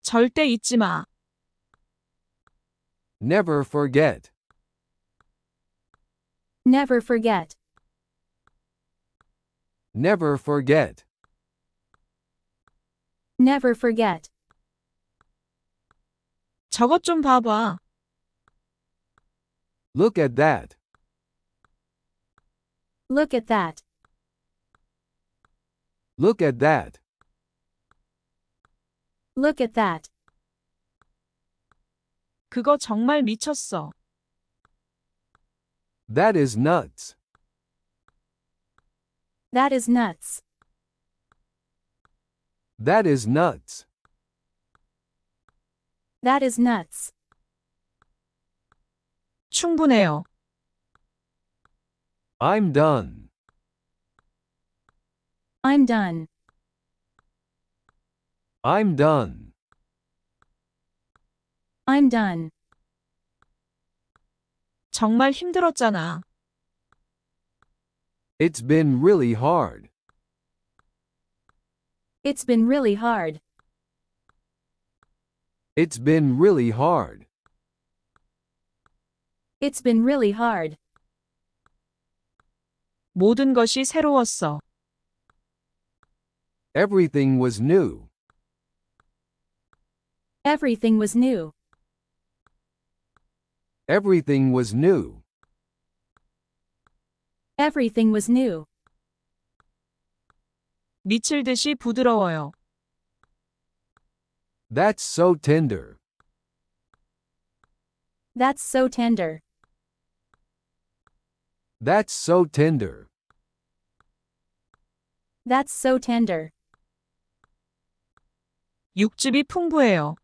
절대 잊지 마. Never forget. Never forget. Never forget. Never forget. 저것 좀 봐봐. Look at that. Look at that. Look at that. Look at that. 그거 정말 미쳤어. That is nuts. That is nuts. That is nuts. That is nuts. 충분해요. I'm done. I'm done. I'm done. I'm done. 정말 힘들었잖아. It's been really hard. It's been really hard. It's been really hard. It's been really hard. 모든 것이 새로웠어. Everything was new. Everything was new. Everything was new. Everything was new. 미칠 듯이 부드러워요. That's so tender. That's so tender. That's so tender. That's so tender. 육즙이 풍부해요.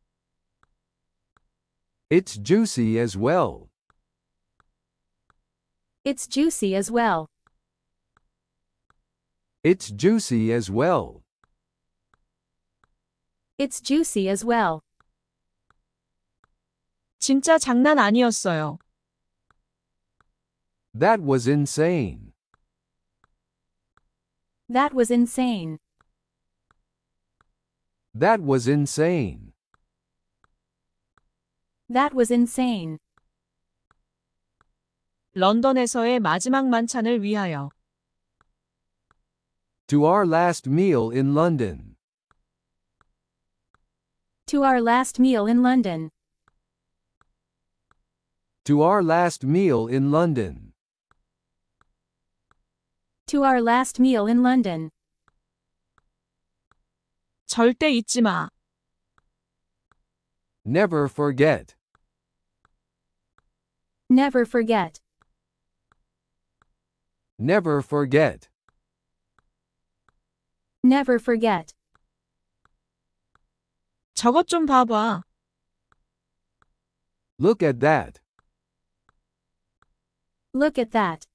It's juicy as well. It's juicy as well. It's juicy as well. It's juicy as well. 진짜 장난 아니었어요. That was insane. That was insane. That was insane. That was insane. 런던에서의 마지막 만찬을 위하여. To our last meal in London. To our last meal in London. To our last meal in London. To our last meal in London. 절대 잊지 마. Never forget. Never forget. Never forget. Never forget. 저것 좀 봐봐. Look at that. Look at that.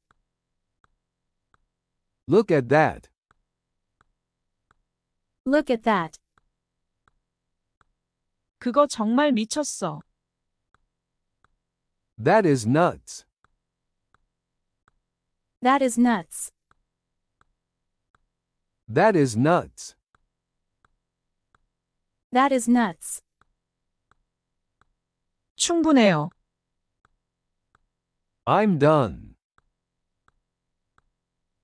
Look at that. Look at that. 그거 정말 미쳤어. That is nuts. That is nuts. That is nuts. That is nuts. 충분해요. I'm done.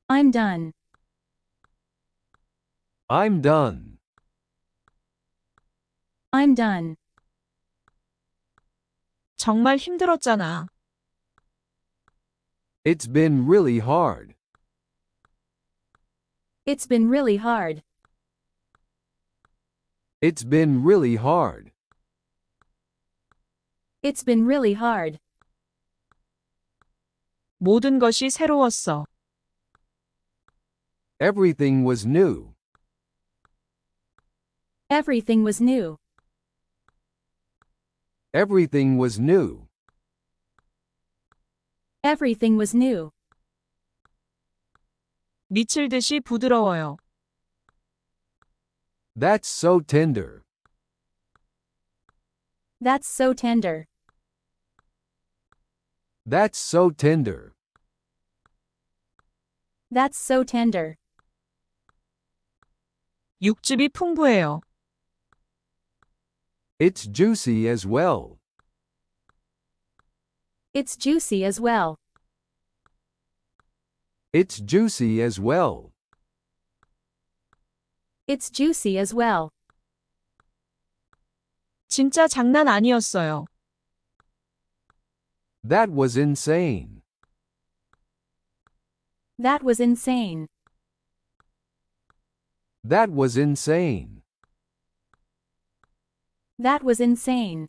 I'm done. I'm done. I'm done. 정말 힘들었잖아. It's been really hard. It's been really hard. It's been really hard. It's been really hard. 모든 것이 새로웠어. Everything was new. Everything was new. Everything was new. Everything was new. 미칠 듯이 부드러워요. That's so tender. That's so tender. That's so tender. That's so tender. 육즙이 풍부해요. It's juicy as well. It's juicy as well. It's juicy as well. It's juicy as well. 진짜 장난 아니었어요. That was insane. That was insane. That was insane. That was insane.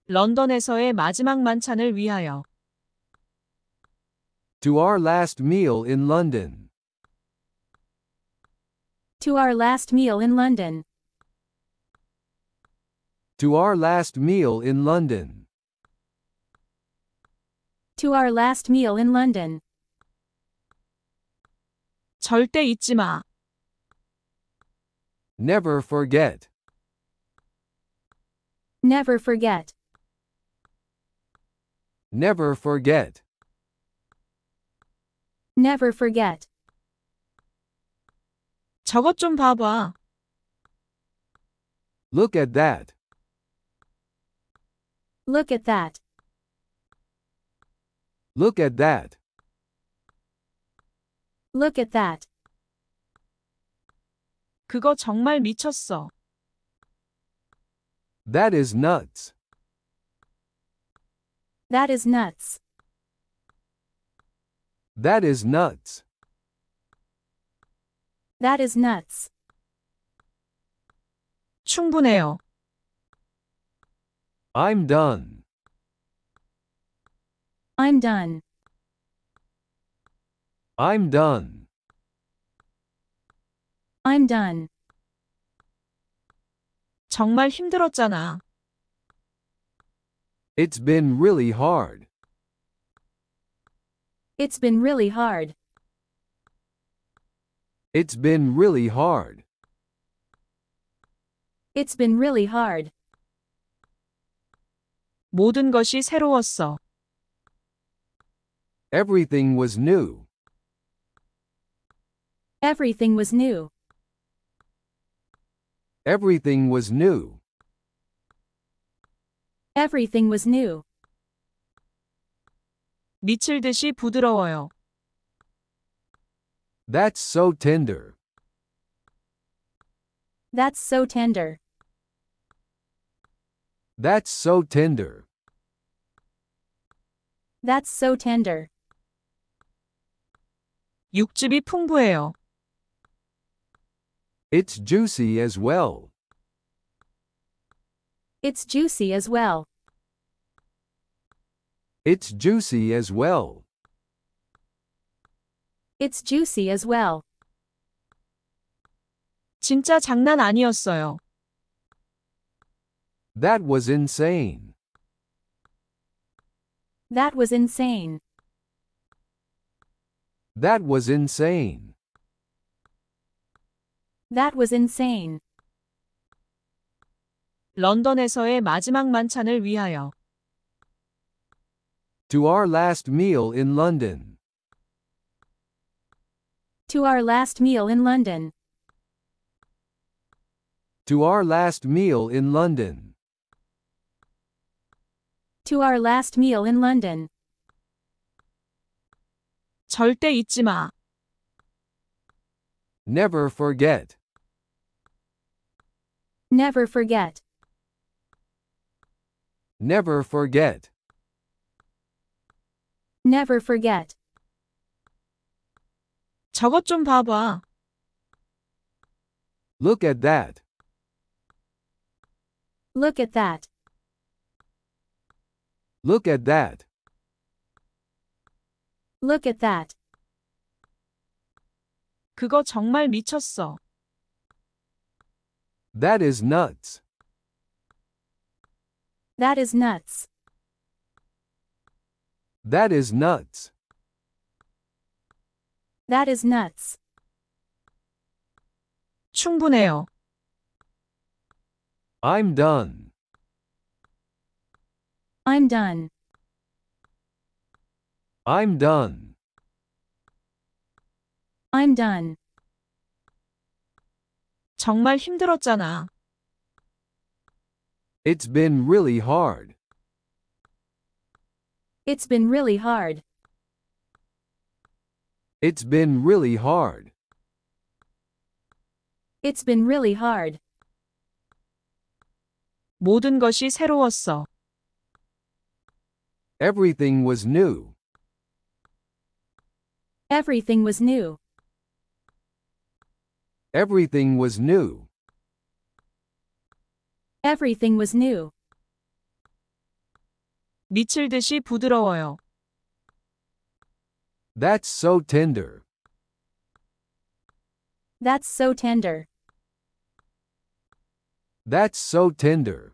런던에서의 마지막 만찬을 위하여. To our last meal in London. To our last meal in London. To our last meal in London. To our last meal in London. 절대 잊지 마. Never forget. Never forget. Never forget. Never forget. 저것 좀 봐봐. Look at that. Look at that. Look at that. Look at that. 그거 정말 미쳤어. That is nuts. That is nuts. That is nuts. That is nuts. 충분해요. I'm done. I'm done. I'm done. I'm done. 정말 힘들었잖아. It's been really hard. It's been really hard. It's been really hard. It's been really hard. 모든 것이 새로웠어. Everything was new. Everything was new. Everything was new. Everything was new. 미칠 듯이 부드러워요. That's so tender. That's so tender. That's so tender. That's so tender. 육즙이 풍부해요. It's juicy as well. It's juicy as well. It's juicy as well. It's juicy as well. 진짜 장난 아니었어요. That was insane. That was insane. That was insane. That was insane. 런던에서의 마지막 만찬을 위하여. To our last meal in London. To our last meal in London. To our last meal in London. To our last meal in London. 절대 잊지 마. Never forget. Never forget. Never forget. Never forget. 저것 좀 봐봐. Look at that. Look at that. Look at that. Look at that. 그거 정말 미쳤어. That is nuts. That is nuts. That is nuts. That is nuts. 충분해요. I'm done. I'm done. I'm done. I'm done. 정말 힘들었잖아. It's been really hard. It's been really hard. It's been really hard. It's been really hard. 모든 것이 새로웠어. Everything was new. Everything was new. Everything was new. Everything was new. 미칠 듯이 부드러워요. That's so tender. That's so tender. That's so tender.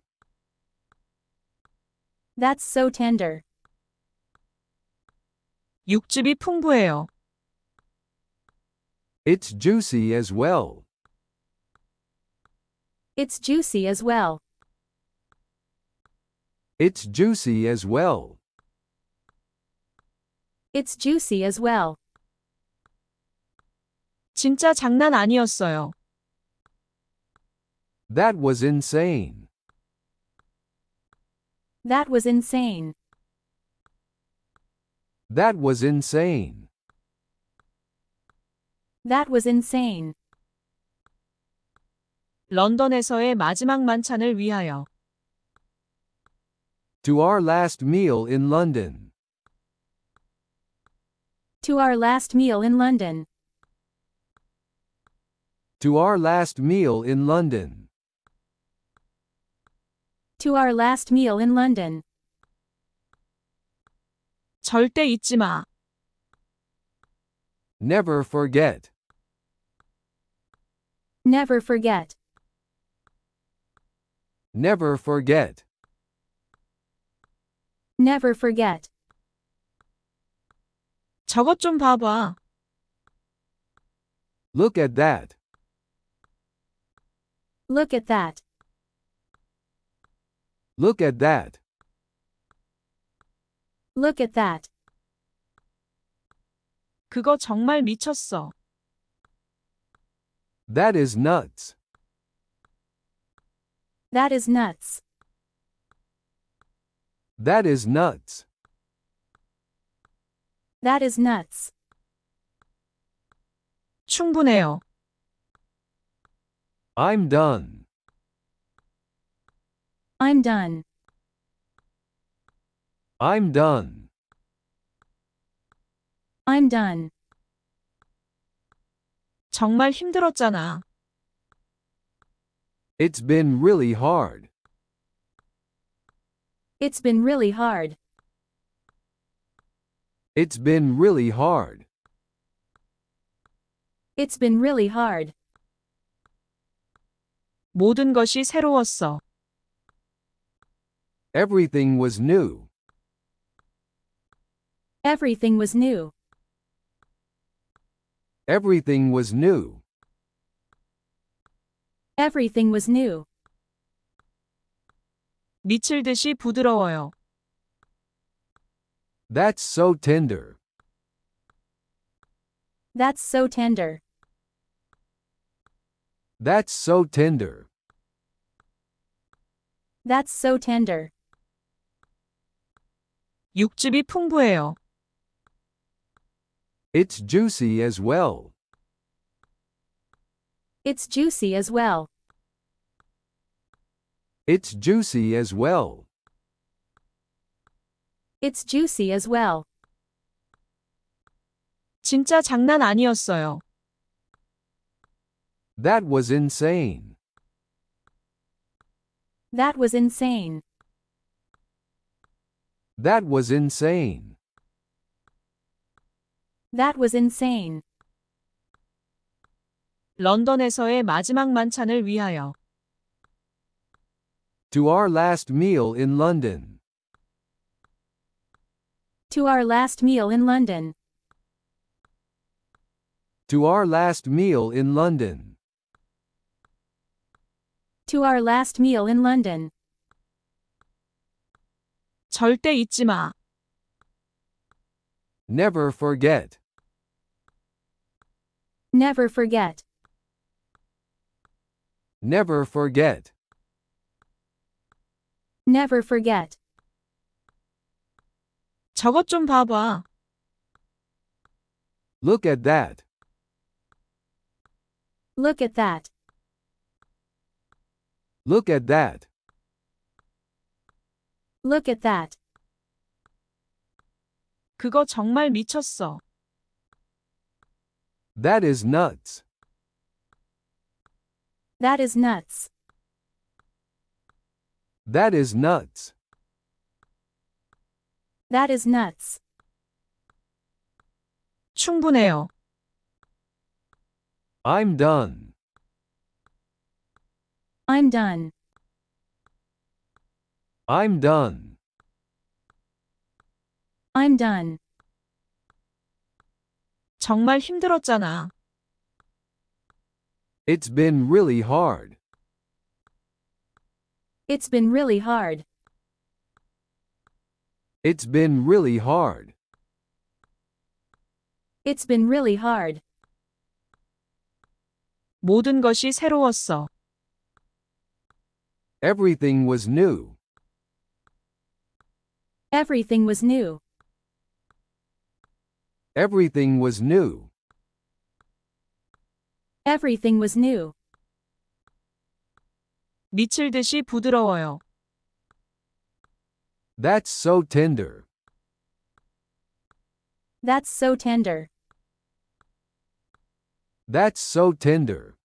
That's so tender. 육즙이 풍부해요. It's juicy as well. It's juicy as well. It's juicy as well. It's juicy as well. 진짜 장난 아니었어요. That was insane. That was insane. That was insane. That was insane. 런던에서의 마지막 만찬을 위하여. To our last meal in London. To our last meal in London. To our last meal in London. To our last meal in London. 절대 잊지 마. Never forget. Never forget. Never forget. Never forget. 저것 좀 봐봐. Look at that. Look at that. Look at that. Look at that. 그거 정말 미쳤어. That is nuts. That is nuts. That is nuts. That is nuts. 충분해요. I'm done. I'm done. I'm done. I'm done. 정말 힘들었잖아. It's been really hard. It's been really hard. It's been really hard. It's been really hard. 모든 것이 새로웠어. Everything was new. Everything was new. Everything was new. Everything was new. 미칠 듯이 부드러워요. That's so tender. That's so tender. That's so tender. That's so tender. 육즙이 풍부해요. It's juicy as well. It's juicy as well. It's juicy as well. It's juicy as well. 진짜 장난 아니었어요. That was insane. That was insane. That was insane. That was insane. 런던에서의 마지막 만찬을 위하여. To our last meal in London. To our last meal in London. To our last meal in London. To our last meal in London. 절대 잊지 마. Never forget. Never forget. Never forget. Never forget. 저것 좀 봐봐. Look at that. Look at that. Look at that. Look at that. 그거 정말 미쳤어. That is nuts. That is nuts. That is nuts. That is nuts. 충분해요. I'm done. I'm done. I'm done. I'm done. 정말 힘들었잖아. It's been really hard. It's been really hard. It's been really hard. It's been really hard. 모든 것이 새로웠어. Everything was new. Everything was new. Everything was new. Everything was new. 미칠 듯이 부드러워요. That's so tender. That's so tender. That's so tender.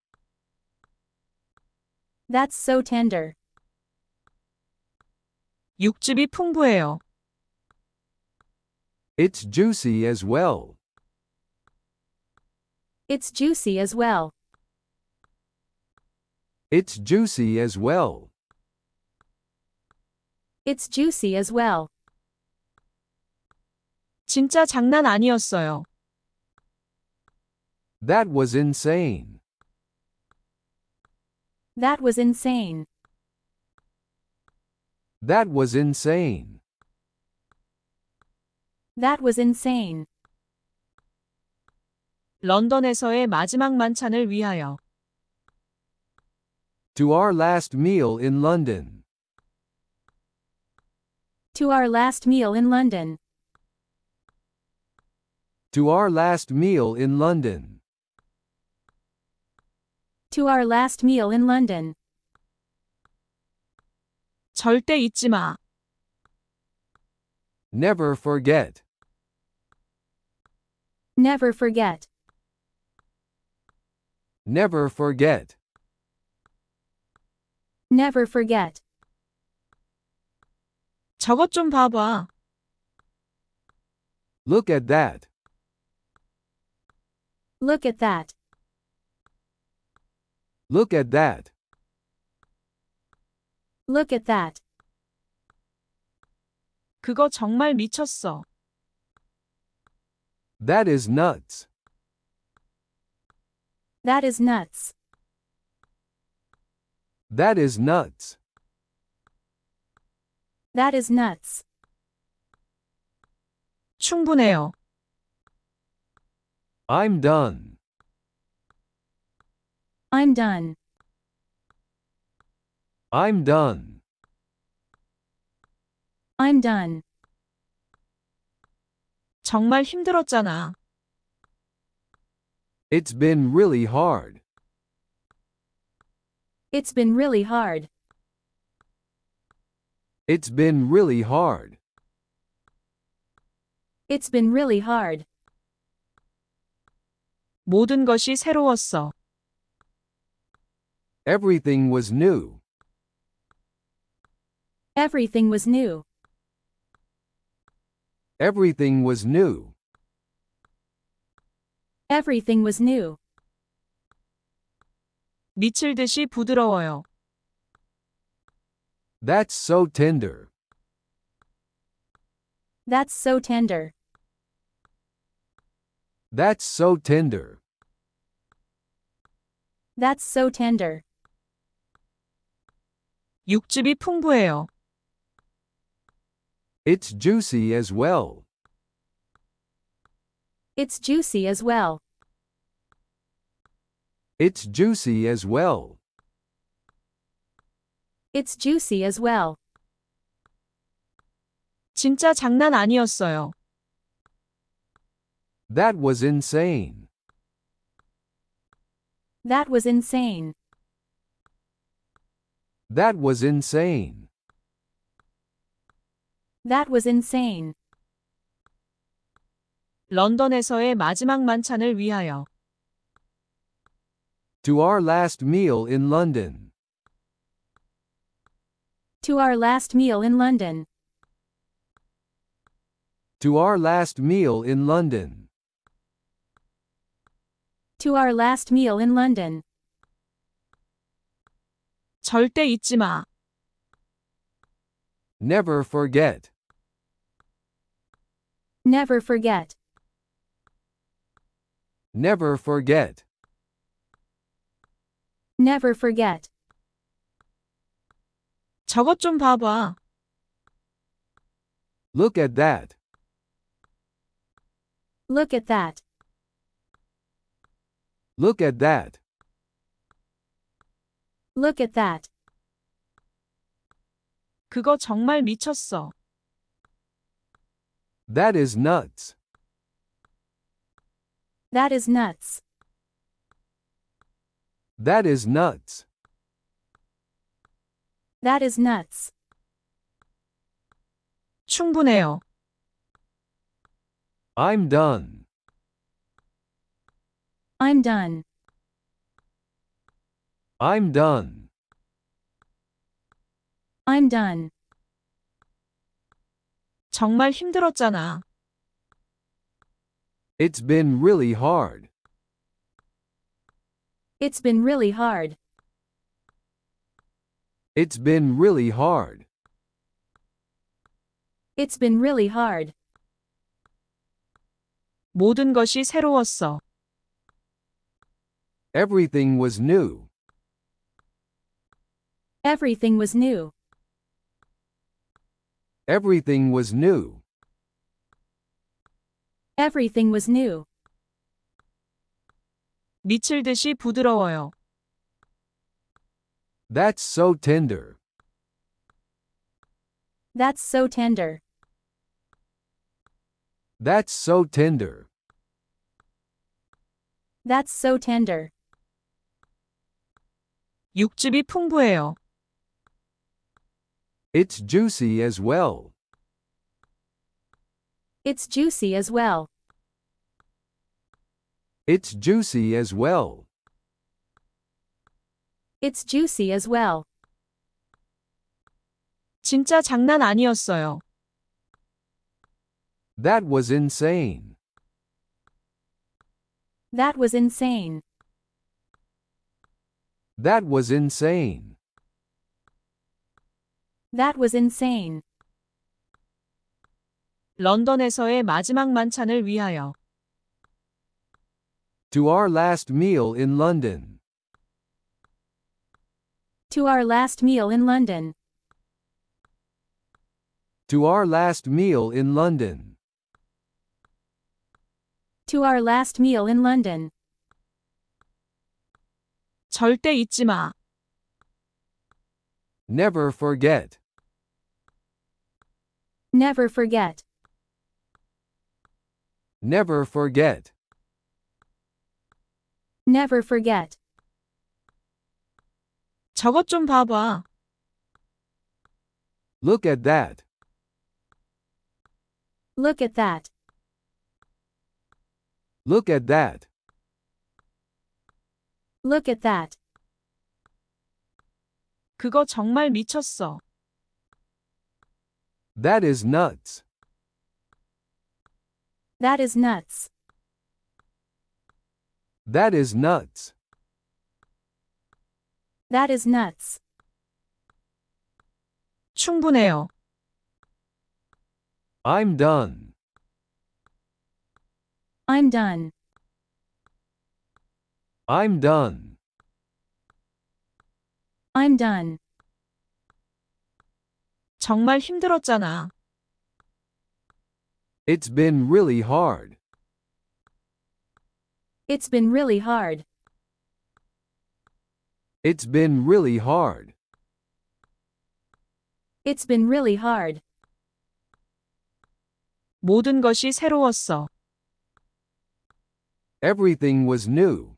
That's so tender. 육즙이 풍부해요. It's juicy as well. It's juicy as well. It's juicy as well. It's juicy as well. 진짜 장난 아니었어요. That was insane. That was insane. That was insane. That was insane. 런던에서의 마지막 만찬을 위하여. To our last meal in London. To our last meal in London. To our last meal in London. To our last meal in London. 절대 잊지 마. Never forget. Never forget. Never forget. Never forget. 저것 좀 봐봐. Look at that. Look at that. Look at that. Look at that. 그거 정말 미쳤어. That is nuts. That is nuts. That is nuts. That is nuts. 충분해요. I'm done. I'm done. I'm done. I'm done. 정말 힘들었잖아. It's been really hard. It's been really hard. It's been really hard. It's been really hard. 모든 것이 새로웠어. Everything was new. Everything was new. Everything was new. Everything was new. 미칠 듯이 부드러워요. That's so tender. That's so tender. That's so tender. That's so tender. 육즙이 풍부해요. It's juicy as well. It's juicy as well. It's juicy as well. It's juicy as well. 진짜 장난 아니었어요. That was insane. That was insane. That was insane. That was insane. 런던에서의 마지막 만찬을 위하여. To our last meal in London. To our last meal in London. To our last meal in London. To our last meal in London. 절대 잊지 마. Never forget. Never forget. Never forget. Never forget. 저것 좀 봐봐. Look at that. Look at that. Look at that. Look at that. 그거 정말 미쳤어. That is nuts. That is nuts. That is nuts. That is nuts. 충분해요. I'm done. I'm done. I'm done. I'm done. 정말 힘들었잖아. It's been really hard. It's been really hard. It's been really hard. It's been really hard. 모든 것이 새로웠어. Everything was new. Everything was new. Everything was new. Everything was new. 미칠 듯이 부드러워요. That's so tender. That's so tender. That's so tender. That's so tender. 육즙이 풍부해요. It's juicy as well. It's juicy as well. It's juicy as well. It's juicy as well. 진짜 장난 아니었어요. That was insane. That was insane. That was insane. That was insane. 런던에서의 마지막 만찬을 위하여. To our last meal in London. To our last meal in London. To our last meal in London. To our last meal in London. 절대 잊지 마. Never forget. Never forget. Never forget. Never forget. 저것 좀 봐봐. Look at that. Look at that. Look at that. Look at that. 그거 정말 미쳤어. That is nuts. That is nuts. That is nuts. That is nuts. 충분해요. I'm done. I'm done. I'm done. I'm done. 정말 힘들었잖아. It's been really hard. It's been really hard. It's been really hard. It's been really hard. 모든 것이 새로웠어. Everything was new.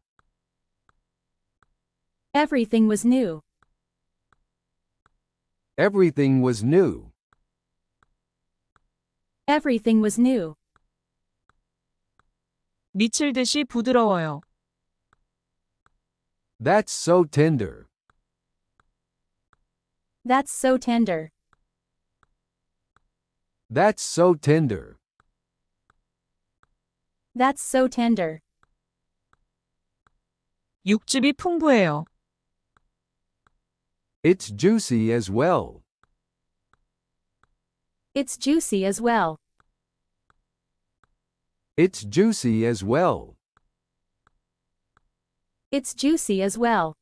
Everything was new. Everything was new. Everything was new. 미칠 듯이 부드러워요. That's so tender. That's so tender. That's so tender. That's so tender. 육즙이 풍부해요. It's juicy as well. It's juicy as well. It's juicy as well. It's juicy as well.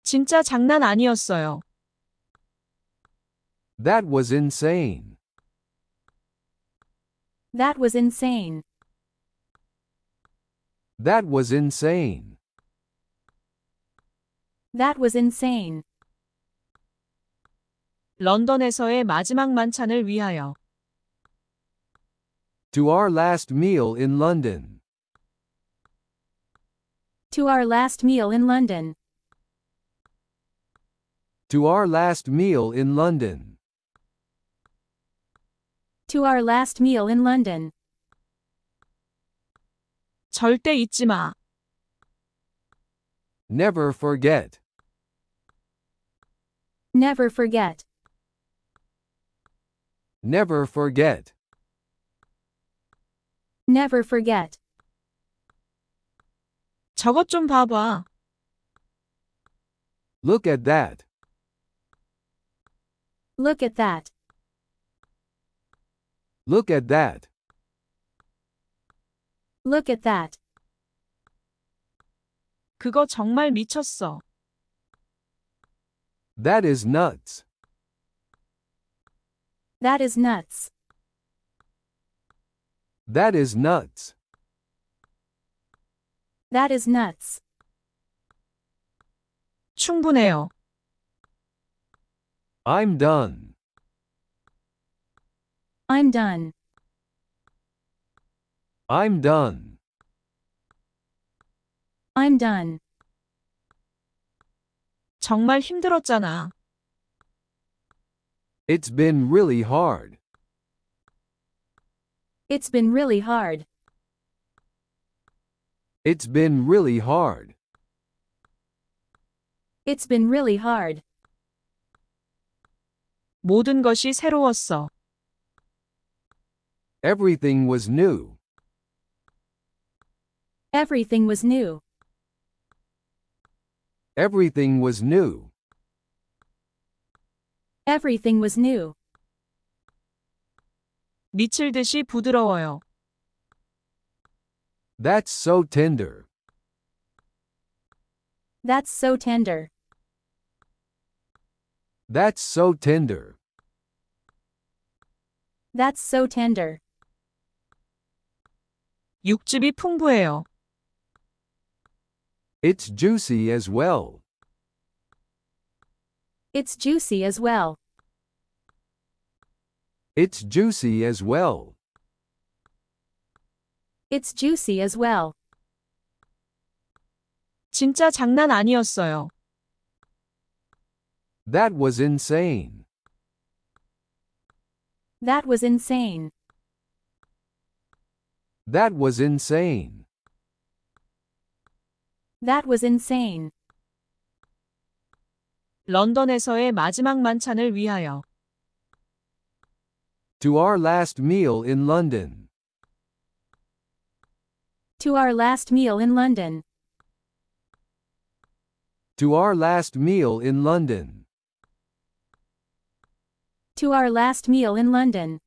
진짜 장난 아니었어요. That was insane. That was insane. That was insane. That was insane. 런던에서의 마지막 만찬을 위하여. To our last meal in London. To our last meal in London. To our last meal in London. To our last meal in London. 절대 잊지 마. Never forget. Never forget. Never forget. Never forget. 저것 좀 봐봐. Look at that. Look at that. Look at that. Look at that. 그거 정말 미쳤어. That is nuts. That is nuts. That is nuts. That is nuts. 충분해요. I'm done. I'm done. I'm done. I'm done. 정말 힘들었잖아. It's been really hard. It's been really hard. It's been really hard. It's been really hard. 모든 것이 새로웠어. Everything was new. Everything was new. Everything was new. Everything was new. 미칠 듯이 부드러워요. That's so tender. That's so tender. That's so tender. That's so tender. 육즙이 풍부해요. It's juicy as well. It's juicy as well. It's juicy as well. It's juicy as well. 진짜 장난 아니었어요. That was insane. That was insane. That was insane. That was insane. 런던에서의 마지막 만찬을 위하여. To our last meal in London. To our last meal in London. To our last meal in London. To our last meal in London.